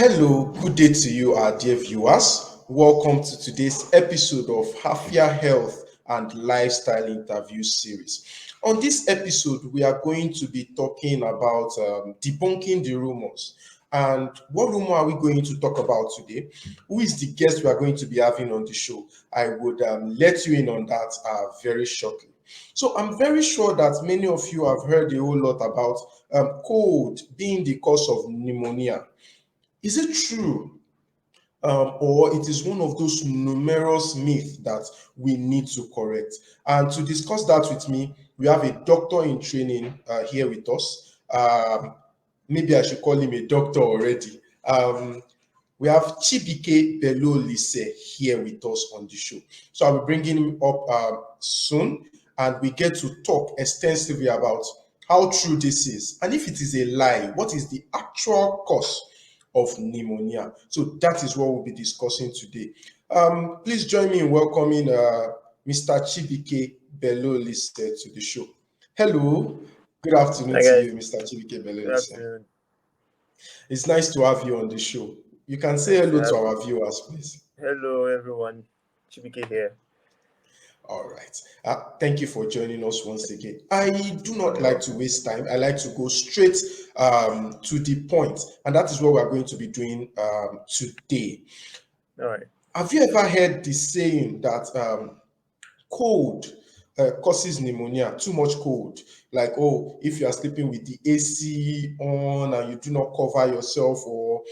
Hello, good day to you, our dear viewers. Welcome to today's episode of Happier Health and Lifestyle Interview Series. On this episode, we are going to be talking about debunking the rumors. And what rumor are we going to talk about today? Who is the guest we are going to be having on the show? I would let you in on that very shortly. So I'm very sure that many of you have heard a whole lot about cold being the cause of pneumonia. Is it true? Or it is one of those numerous myths that we need to correct? And to discuss that with me, we have a doctor in training here with us. Maybe I should call him a doctor already. We have Chibike Bello Lise here with us on the show. So I'll be bringing him up soon, and we get to talk extensively about how true this is. And if it is a lie, what is the actual cause of pneumonia? So that is what we'll be discussing today. Please join me in welcoming Mr. Chibike Bello Lise to the show. Hello, good afternoon Hi to guys, you, Mr. Chibike Bello good Lise. afternoon. It's nice to have you on the show. You can say Nice to hello to have you. our viewers, please. Hello everyone, Chibike here. All right. Thank you for joining us once again. I do not You're like to welcome. waste time. I like to go straight to the point, and that is what we are going to be doing today. All right. Have you ever heard the saying that cold causes pneumonia? Too much cold, like, oh, if you are sleeping with the AC on and you do not cover yourself, or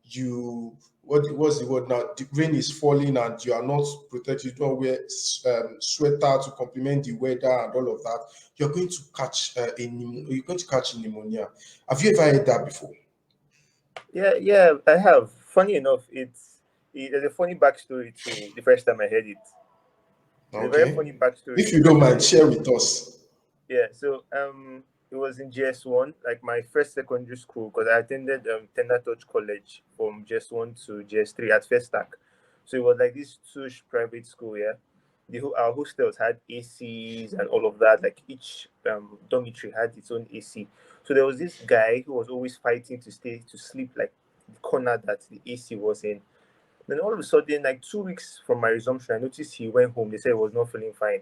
you what's the word now, the rain is falling and you are not protected, you don't wear sweater to complement the weather and all of that, you're going to catch you're going to catch pneumonia. Have you ever heard that before? Yeah, I have. Funny enough, there's a funny backstory to the first time I heard it. There's a very Okay, funny backstory if to the you don't first time I mind, heard share it. with us. Yeah, so it was in GS1, like my first secondary school, because I attended Tender Touch College from GS1 to GS3 at First Stack. So it was like this tush private school, yeah. Our hostels had ACs and all of that. Like each dormitory had its own AC. So there was this guy who was always fighting to stay to sleep like the corner that the AC was in. Then all of a sudden, like 2 weeks from my resumption, I noticed he went home. They said he was not feeling fine.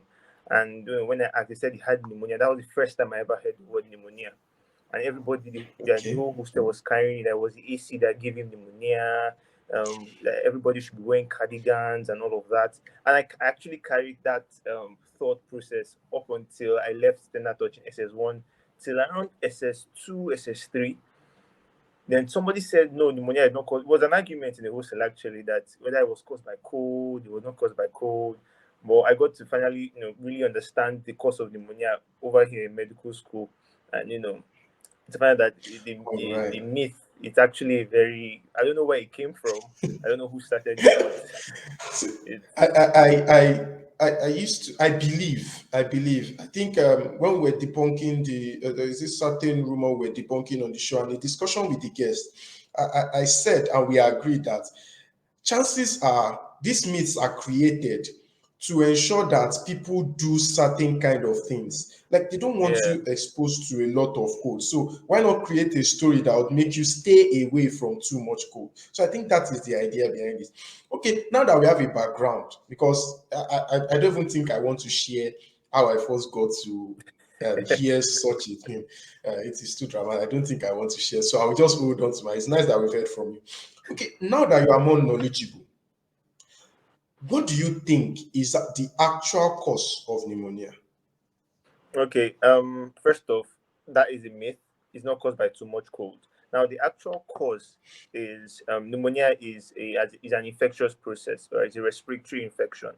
And when I asked, they said he had pneumonia. That was the first time I ever heard the word pneumonia. And everybody, the Okay. whole hostel was carrying that was the AC that gave him pneumonia. That everybody should be wearing cardigans and all of that. And I actually carried that thought process up until I left Standard Touch in SS1 till around SS2, SS3. Then somebody said no, pneumonia is not caused. It was an argument in the hostel actually that whether it was caused by cold, it was not caused by cold. But I got to finally, really understand the cause of pneumonia over here in medical school, and to find out that All right. the myth, it's actually very, I don't know where it came from. I don't know who started it, but So, it's I used to, I think when we were debunking there is this certain rumor we're debunking on the show, and the discussion with the guest, I said, and we agreed that chances are these myths are created to ensure that people do certain kind of things. Like they don't want yeah, you exposed to a lot of cold. So why not create a story that would make you stay away from too much cold? So I think that is the idea behind it. Okay, now that we have a background, because I don't even think I want to share how I first got to hear such a thing. It is too dramatic. I don't think I want to share. So I'll just hold on to my. It's nice that we've heard from you. Okay, now that you are more knowledgeable, what do you think is the actual cause of pneumonia? okay. First off, that is a myth. It's not caused by too much cold. Now, the actual cause is pneumonia is an infectious process, or it's a respiratory infection.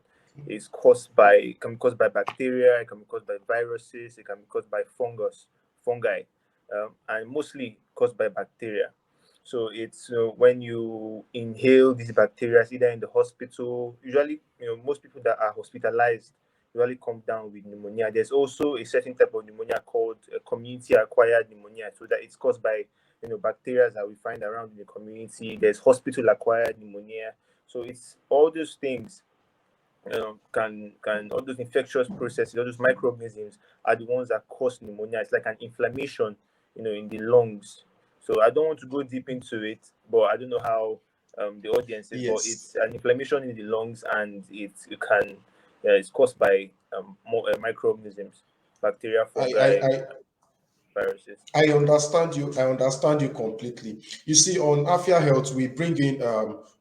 It's caused by it can be caused by bacteria, it can be caused by viruses, it can be caused by fungi, and mostly caused by bacteria. So it's when you inhale these bacteria, either in the hospital. Usually, most people that are hospitalized usually come down with pneumonia. There's also a certain type of pneumonia called community-acquired pneumonia, so that it's caused by bacteria that we find around in the community. There's hospital-acquired pneumonia. So it's all those things can all those infectious processes, all those microorganisms are the ones that cause pneumonia. It's like an inflammation, in the lungs. So I don't want to go deep into it, but I don't know how the audience is. But Yes. it's an inflammation in the lungs, and it's caused by microorganisms, bacteria, I, I, fungi, I viruses. I understand you. I understand you completely. You see, on Afia Health, we bring in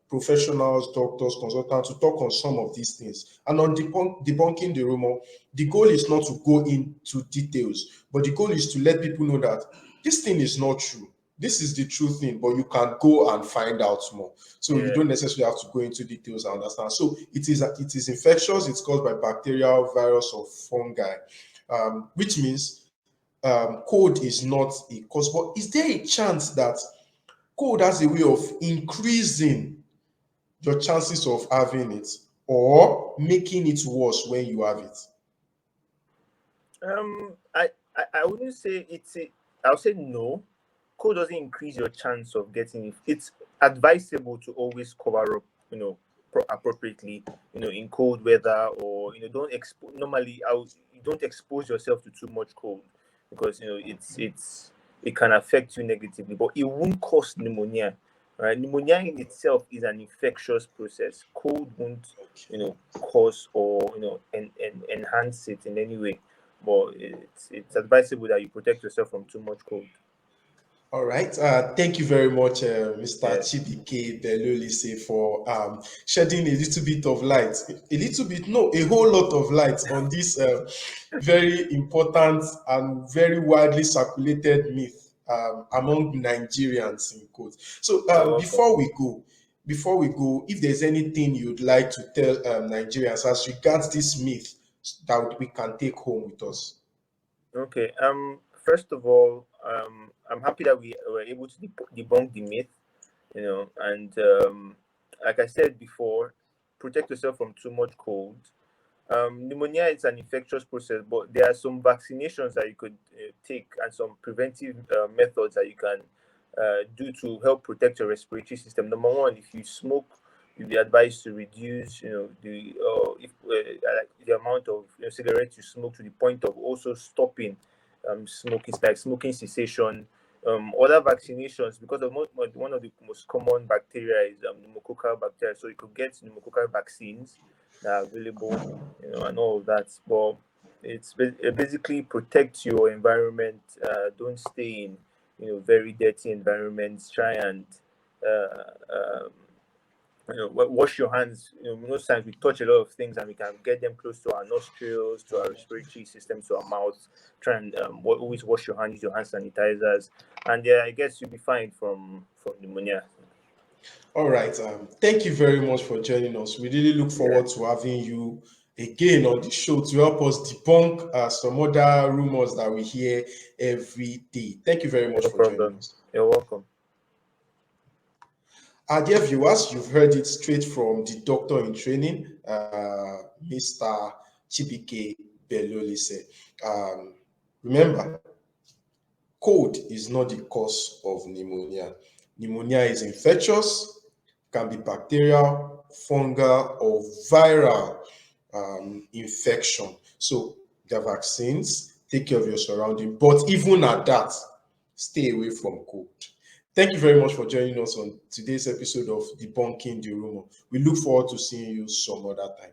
professionals, doctors, consultants to talk on some of these things. And on debunking the rumor, the goal is not to go into details, but the goal is to let people know that this thing is not true. This is the true thing, but you can go and find out more. So you Yeah. don't necessarily have to go into details and understand. So it is infectious. It's caused by bacterial, virus, or fungi, which means cold is not a cause. But is there a chance that cold has a way of increasing your chances of having it or making it worse when you have it? I wouldn't say I would say no. Cold doesn't increase your chance of getting it. It's advisable to always cover up, appropriately, in cold weather, or don't expose. Normally, you don't expose yourself to too much cold, because it can affect you negatively, but it won't cause pneumonia. Right? Pneumonia in itself is an infectious process. Cold won't, cause or enhance it in any way. But it's advisable that you protect yourself from too much cold. All right. Thank you very much, Mr. Yeah, Chibike Belolise, for shedding a little bit of light, a little bit, no, a whole lot of light on this very important and very widely circulated myth among Nigerians in quotes. So you're welcome. before we go, if there's anything you'd like to tell Nigerians as regards this myth that we can take home with us. Okay. First of all, I'm happy that we were able to debunk the myth. And like I said before, protect yourself from too much cold. Pneumonia is an infectious process, but there are some vaccinations that you could take, and some preventive methods that you can do to help protect your respiratory system. Number one, if you smoke, you'd be advised to reduce, the amount of cigarettes you smoke, to the point of also stopping smoking. It's like smoking cessation. Other vaccinations, because of one of the most common bacteria is pneumococcal bacteria, so you could get pneumococcal vaccines that are available, and all of that. But it basically protects your environment. Don't stay in very dirty environments. Try and uh, um, wash your hands. Most times we touch a lot of things, and we can get them close to our nostrils, to our respiratory system, to our mouth. Try and always wash your hands, use your hand sanitizers, and I guess you'll be fine from pneumonia. All right. Thank you very much for joining us. We really look Yeah, forward to having you again on the show to help us debunk some other rumors that we hear every day. Thank you very much no for joining problem. us. You're welcome. Our dear viewers, you've heard it straight from the doctor in training, Mr. Chibike Belolise. Remember, cold is not the cause of pneumonia. Pneumonia is infectious, can be bacterial, fungal, or viral infection. So the vaccines, take care of your surrounding. But even at that, stay away from cold. Thank you very much for joining us on today's episode of Debunking the Rumor. We look forward to seeing you some other time.